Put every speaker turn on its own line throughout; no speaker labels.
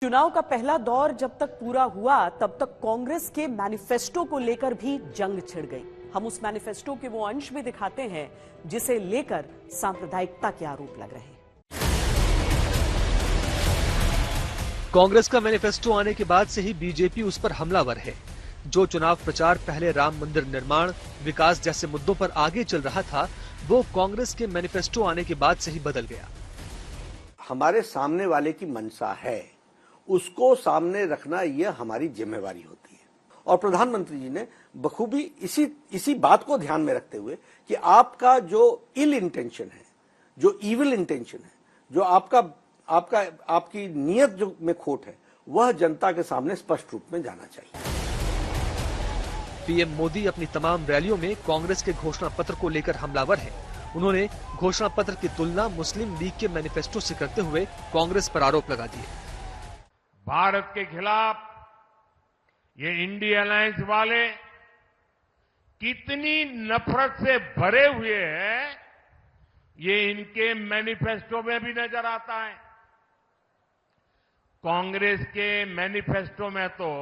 चुनाव का पहला दौर जब तक पूरा हुआ तब तक कांग्रेस के मैनिफेस्टो को लेकर भी जंग छिड़ गई। हम उस मैनिफेस्टो के वो अंश भी दिखाते हैं जिसे लेकर सांप्रदायिकता के आरोप लग रहे हैं।
कांग्रेस का मैनिफेस्टो आने के बाद से ही बीजेपी उस पर हमलावर है। जो चुनाव प्रचार पहले राम मंदिर निर्माण, विकास जैसे मुद्दों पर आगे चल रहा था, वो कांग्रेस के मैनिफेस्टो आने के बाद से ही बदल गया।
हमारे सामने वाले की मंशा है, उसको सामने रखना यह हमारी जिम्मेवारी होती है। और प्रधानमंत्री जी ने बखूबी इसी बात को ध्यान में रखते हुए कि आपका जो इल इंटेंशन है, जो इविल इंटेंशन है, जो आपकी नीयत जो में खोट है, वह जनता के सामने स्पष्ट रूप में जाना चाहिए।
पीएम मोदी अपनी तमाम रैलियों में कांग्रेस के घोषणा पत्र को लेकर हमलावर हैं। उन्होंने घोषणा पत्र की तुलना मुस्लिम लीग के मैनिफेस्टो से करते हुए कांग्रेस पर आरोप लगा दिए।
भारत के खिलाफ ये इंडिया अलायंस वाले कितनी नफरत से भरे हुए हैं, ये इनके मैनिफेस्टो में भी नजर आता है। कांग्रेस के मैनिफेस्टो में तो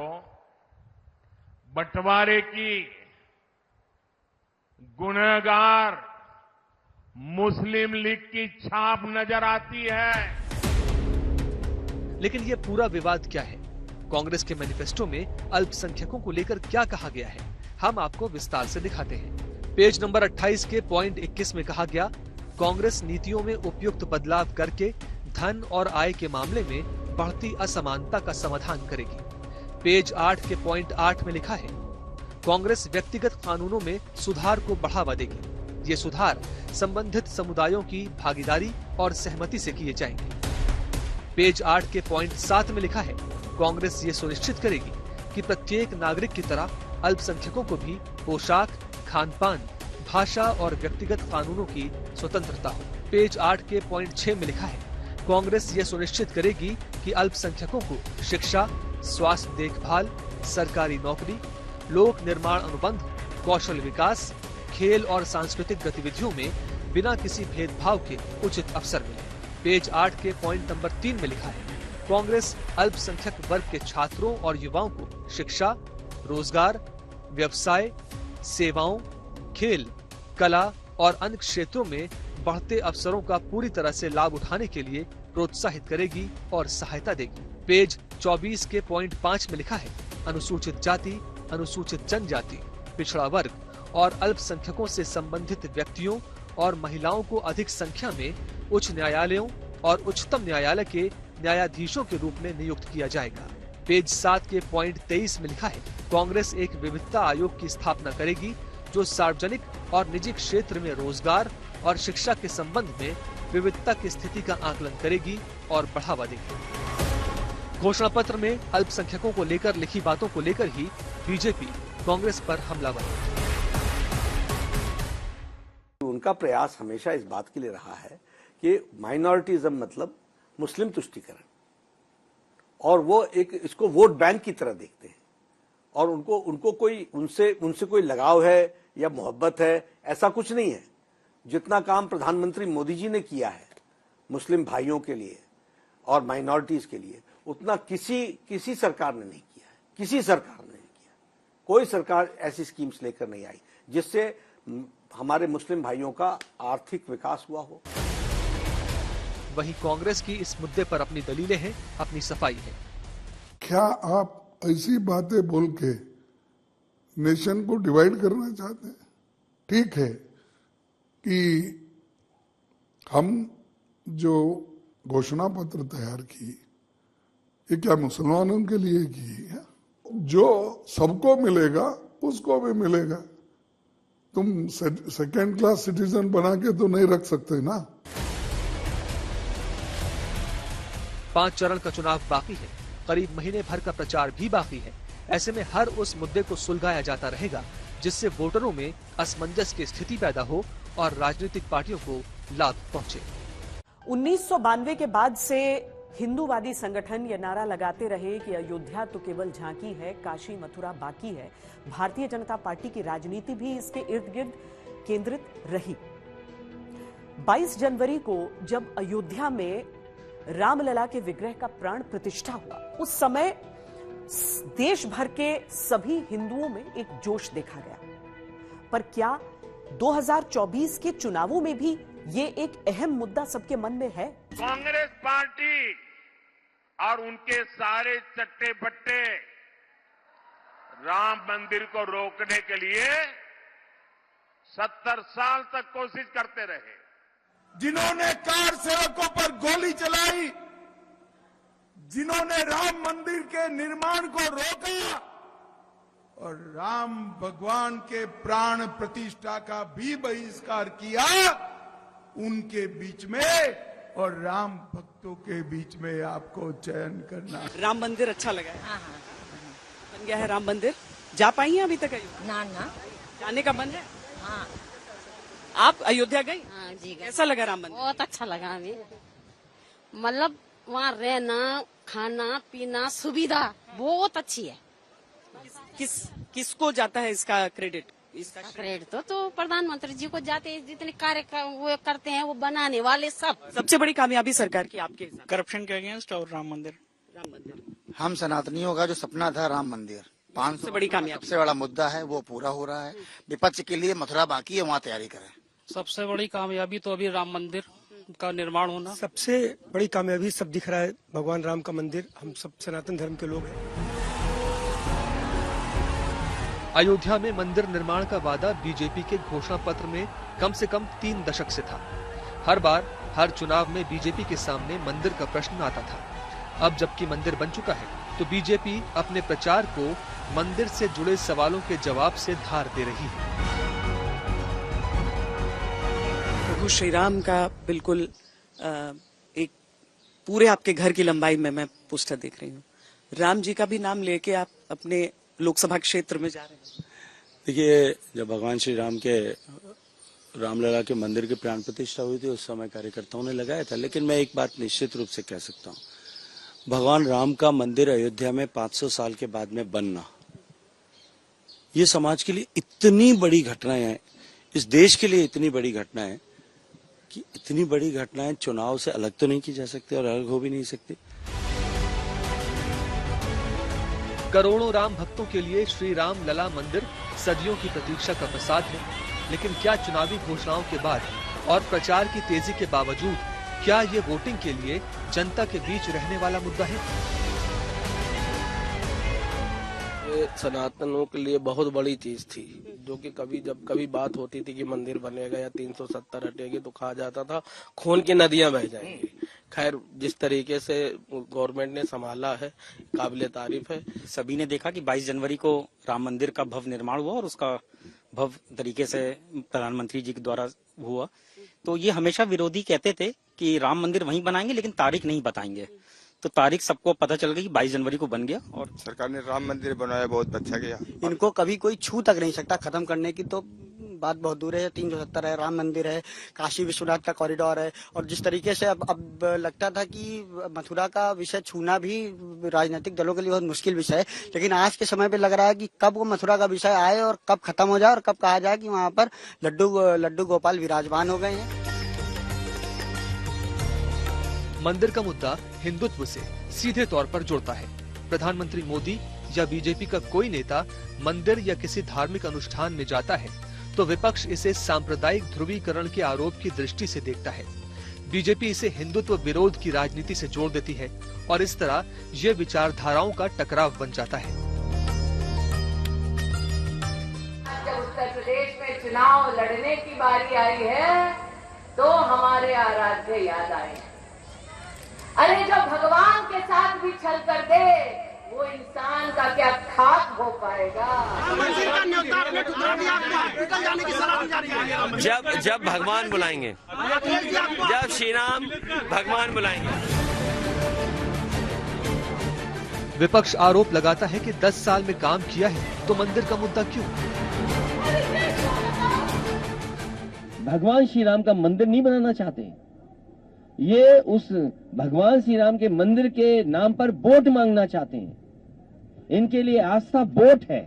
बंटवारे की गुनहगार मुस्लिम लीग की छाप नजर आती है।
लेकिन ये पूरा विवाद क्या है? कांग्रेस के मैनिफेस्टो में अल्पसंख्यकों को लेकर क्या कहा गया है, हम आपको विस्तार से दिखाते हैं। पेज नंबर 28 के पॉइंट 21 में कहा गया, कांग्रेस नीतियों में उपयुक्त बदलाव करके धन और आय के मामले में बढ़ती असमानता का समाधान करेगी। पेज 8 के पॉइंट 8 में लिखा है, कांग्रेस व्यक्तिगत कानूनों में सुधार को बढ़ावा देगी। ये सुधार संबंधित समुदायों की भागीदारी और सहमति से किए जाएंगे। पेज 8 के पॉइंट 7 में लिखा है, कांग्रेस ये सुनिश्चित करेगी कि प्रत्येक नागरिक की तरह अल्पसंख्यकों को भी पोशाक, खान-पान, भाषा और व्यक्तिगत कानूनों की स्वतंत्रता हो। पेज 8 के पॉइंट 6 में लिखा है, कांग्रेस ये सुनिश्चित करेगी कि अल्पसंख्यकों को शिक्षा, स्वास्थ्य देखभाल, सरकारी नौकरी, लोक निर्माण अनुबंध, कौशल विकास, खेल और सांस्कृतिक गतिविधियों में बिना किसी भेदभाव के उचित अवसर मिले। पेज 8 के पॉइंट नंबर 3 में लिखा है, कांग्रेस अल्पसंख्यक वर्ग के छात्रों और युवाओं को शिक्षा, रोजगार, व्यवसाय, सेवाओं, खेल, कला और अन्य क्षेत्रों में बढ़ते अवसरों का पूरी तरह से लाभ उठाने के लिए प्रोत्साहित करेगी और सहायता देगी। पेज 24 के पॉइंट 5 में लिखा है, अनुसूचित जाति, अनुसूचित जनजाति, पिछड़ा वर्ग और अल्पसंख्यकों से संबंधित व्यक्तियों और महिलाओं को अधिक संख्या में उच्च न्यायालयों और उच्चतम न्यायालय के न्यायाधीशों के रूप में नियुक्त किया जाएगा। पेज 7 के पॉइंट 23 में लिखा है, कांग्रेस एक विविधता आयोग की स्थापना करेगी जो सार्वजनिक और निजी क्षेत्र में रोजगार और शिक्षा के संबंध में विविधता की स्थिति का आकलन करेगी और बढ़ावा देगी। घोषणा पत्र में अल्पसंख्यकों को लेकर लिखी बातों को लेकर ही बीजेपी कांग्रेस पर हमलावर है।
उनका प्रयास हमेशा इस बात के लिए रहा है कि माइनॉरिटीज़म मतलब मुस्लिम तुष्टीकरण, और वो एक इसको वोट बैंक की तरह देखते हैं और उनको कोई उनसे कोई लगाव है या मोहब्बत है, ऐसा कुछ नहीं है। जितना काम प्रधानमंत्री मोदी जी ने किया है मुस्लिम भाइयों के लिए और माइनॉरिटीज के लिए, उतना किसी सरकार ने नहीं किया है। किसी सरकार ने नहीं किया। कोई सरकार ऐसी स्कीम्स लेकर नहीं आई जिससे हमारे मुस्लिम भाइयों का आर्थिक विकास हुआ हो।
वहीं कांग्रेस की इस मुद्दे पर अपनी दलीलें हैं, अपनी सफाई है।
क्या आप ऐसी बातें बोल के नेशन को डिवाइड करना चाहते हैं? ठीक है कि हम जो घोषणा पत्र तैयार की, ये क्या मुसलमानों के लिए की है? जो सबको मिलेगा उसको भी मिलेगा। तुम सेकेंड क्लास सिटीजन बना के तो नहीं रख सकते ना।
5 चरण का चुनाव बाकी है, करीब महीने भर का प्रचार भी बाकी है। ऐसे में हर उस मुद्दे को सुलझाया जाता रहेगा जिससे वोटरों में असमंजस की स्थिति पैदा हो और राजनीतिक पार्टियों को लाभ पहुंचे।
1992 के बाद से हिंदूवादी संगठन ये नारा लगाते रहे कि अयोध्या तो केवल झांकी है, काशी मथुरा बाकी है। भारतीय जनता पार्टी की राजनीति भी इसके इर्द गिर्द केंद्रित रही। 22 जनवरी को जब अयोध्या में रामलला के विग्रह का प्राण प्रतिष्ठा हुआ, उस समय देश भर के सभी हिंदुओं में एक जोश देखा गया। पर क्या 2024 के चुनावों में भी ये एक अहम मुद्दा सबके मन में है?
कांग्रेस पार्टी और उनके सारे चट्टे बट्टे राम मंदिर को रोकने के लिए 70 साल तक कोशिश करते रहे।
जिन्होंने कार सेवकों पर गोली चलाई, जिन्होंने राम मंदिर के निर्माण को रोका और राम भगवान के प्राण प्रतिष्ठा का भी बहिष्कार किया, उनके बीच में और राम भक्तों के बीच में आपको चयन करना।
राम मंदिर अच्छा लगा है? हाँ, बन गया है राम मंदिर। जा पाई हैं अभी तक अयोध्या?
ना
जाने का मन है?
हाँ।
आप अयोध्या गई?
हाँ जी।
कैसा लगा राम मंदिर?
बहुत अच्छा लगा हमें, मतलब वहाँ रहना खाना पीना सुविधा बहुत अच्छी है।
किसको जाता है इसका क्रेडिट? इसका
क्रेडिट तो प्रधानमंत्री जी को जाते हैं, जितने कार्य वो करते हैं वो बनाने वाले सब।
सबसे बड़ी कामयाबी सरकार की आपके हिसाब?
करप्शन के अगेंस्ट और राम मंदिर।
हम सनातनियों का जो सपना था राम मंदिर 500
बड़ी कामयाबी,
सबसे बड़ा मुद्दा है, वो पूरा हो रहा है। विपक्ष के लिए मथुरा बाकी है, वहाँ तैयारी करें।
सबसे बड़ी कामयाबी तो अभी राम मंदिर का निर्माण होना।
सबसे बड़ी कामयाबी सब दिख रहा है, भगवान राम का मंदिर। हम सब सनातन धर्म के लोग हैं।
अयोध्या में मंदिर निर्माण का वादा बीजेपी के घोषणा पत्र में कम से कम 3 दशक से था। हर बार हर चुनाव में बीजेपी के सामने मंदिर का प्रश्न आता था। अब जबकि मंदिर बन चुका है तो बीजेपी अपने प्रचार को मंदिर से जुड़े सवालों के जवाब से धार दे रही है।
प्रभु श्री राम का बिल्कुल एक पूरे आपके घर की लंबाई में मैं पोस्टर देख रही हूँ। राम जी का भी नाम लेके आप अपने लोकसभा क्षेत्र में जा रहे हैं।
देखिए, जब भगवान श्री राम के रामलला के मंदिर की प्राण प्रतिष्ठा हुई थी उस समय कार्यकर्ताओं ने लगाया था, लेकिन मैं एक बात निश्चित रूप से कह सकता हूँ, भगवान राम का मंदिर अयोध्या में 500 साल के बाद में बनना, ये समाज के लिए इतनी बड़ी घटनाएं हैं, इस देश के लिए इतनी बड़ी घटना है कि इतनी बड़ी घटनाएं चुनाव से अलग तो नहीं की जा सकती और अलग हो भी नहीं सकती।
करोड़ों राम भक्तों के लिए श्री राम लला मंदिर सदियों की प्रतीक्षा का प्रसाद है, लेकिन क्या चुनावी घोषणाओं के बाद और प्रचार की तेजी के बावजूद क्या ये वोटिंग के लिए जनता के बीच रहने वाला मुद्दा है?
ये सनातनों के लिए बहुत बड़ी चीज थी, जो कि जब कभी बात होती थी कि मंदिर बनेगा या 370 हटेगी तो कहा जाता था खून की नदियां बह जाएंगी। खैर, जिस तरीके से गवर्नमेंट ने संभाला है काबिले तारीफ है।
सभी ने देखा कि 22 जनवरी को राम मंदिर का भव्य निर्माण हुआ और उसका भव्य तरीके से प्रधानमंत्री जी के द्वारा हुआ। तो ये हमेशा विरोधी कहते थे कि राम मंदिर वहीं बनाएंगे लेकिन तारीख नहीं बताएंगे, तो तारीख सबको पता चल गई, 22 जनवरी को बन गया और
सरकार ने राम मंदिर बनाया, बहुत अच्छा गया।
इनको कभी कोई छू तक नहीं सकता, खत्म करने की तो बात बहुत दूर है। 370 है, राम मंदिर है, काशी विश्वनाथ का कॉरिडोर है, और जिस तरीके से अब लगता था कि मथुरा का विषय छूना भी राजनीतिक दलों के लिए बहुत मुश्किल विषय है, लेकिन आज के समय पे लग रहा है कि कब वो मथुरा का विषय आए और कब खत्म हो जाए और कब कहा जाए कि वहाँ पर लड्डू गोपाल विराजमान हो गए हैं।
मंदिर का मुद्दा हिंदुत्व से सीधे तौर पर जुड़ता है। प्रधानमंत्री मोदी या बीजेपी का कोई नेता मंदिर या किसी धार्मिक अनुष्ठान में जाता है तो विपक्ष इसे सांप्रदायिक ध्रुवीकरण के आरोप की दृष्टि से देखता है। बीजेपी इसे हिंदुत्व विरोध की राजनीति से जोड़ देती है और इस तरह ये विचारधाराओं का टकराव बन जाता है।
जब उत्तर प्रदेश में चुनाव लड़ने की बारी आई है तो हमारे आराध्य याद आए। अरे जो भगवान के साथ भी छल कर दे वो इंसान का क्या खाक हो पाएगा।
जब भगवान बुलाएंगे, जब श्री राम भगवान बुलाएंगे।
विपक्ष आरोप लगाता है कि 10 साल में काम किया है तो मंदिर का मुद्दा क्यों?
भगवान श्री राम का मंदिर नहीं बनाना चाहते, ये उस भगवान श्री राम के मंदिर के नाम पर वोट मांगना चाहते हैं। इनके लिए आस्था वोट है।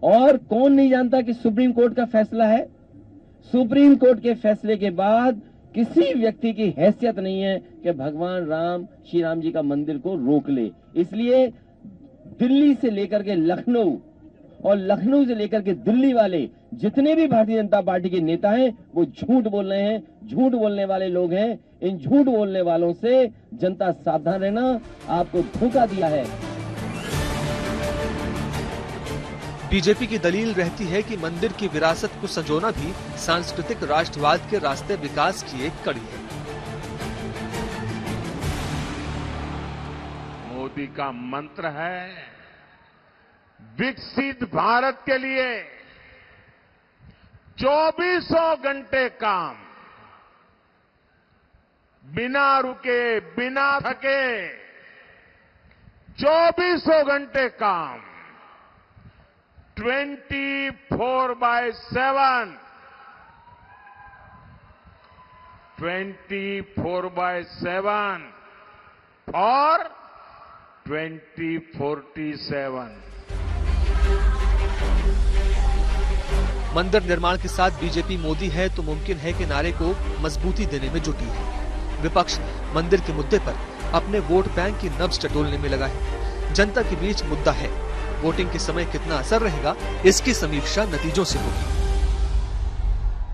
और कौन नहीं जानता कि सुप्रीम कोर्ट का फैसला है। सुप्रीम कोर्ट के फैसले के बाद किसी व्यक्ति की हैसियत नहीं है कि भगवान राम, श्री राम जी का मंदिर को रोक ले। इसलिए दिल्ली से लेकर के लखनऊ और लखनऊ से लेकर के दिल्ली वाले जितने भी भारतीय जनता पार्टी के नेता हैं वो झूठ बोल रहे हैं, झूठ बोलने वाले लोग हैं। इन झूठ बोलने वालों से जनता सावधान रहना, आपको धोखा दिया है।
बीजेपी की दलील रहती है कि मंदिर की विरासत को संजोना भी सांस्कृतिक राष्ट्रवाद के रास्ते विकास की एक कड़ी है।
मोदी का मंत्र है विकसित भारत के लिए 24 घंटे काम, बिना रुके बिना थके 24 घंटे काम, 24/7 24/7 और 2047।
मंदिर निर्माण के साथ बीजेपी मोदी है तो मुमकिन है कि नारे को मजबूती देने में जुटी है। विपक्ष मंदिर के मुद्दे पर अपने वोट बैंक की नब्ज टटोलने में लगा है। जनता के बीच मुद्दा है, वोटिंग के समय कितना असर रहेगा इसकी समीक्षा नतीजों से होगी।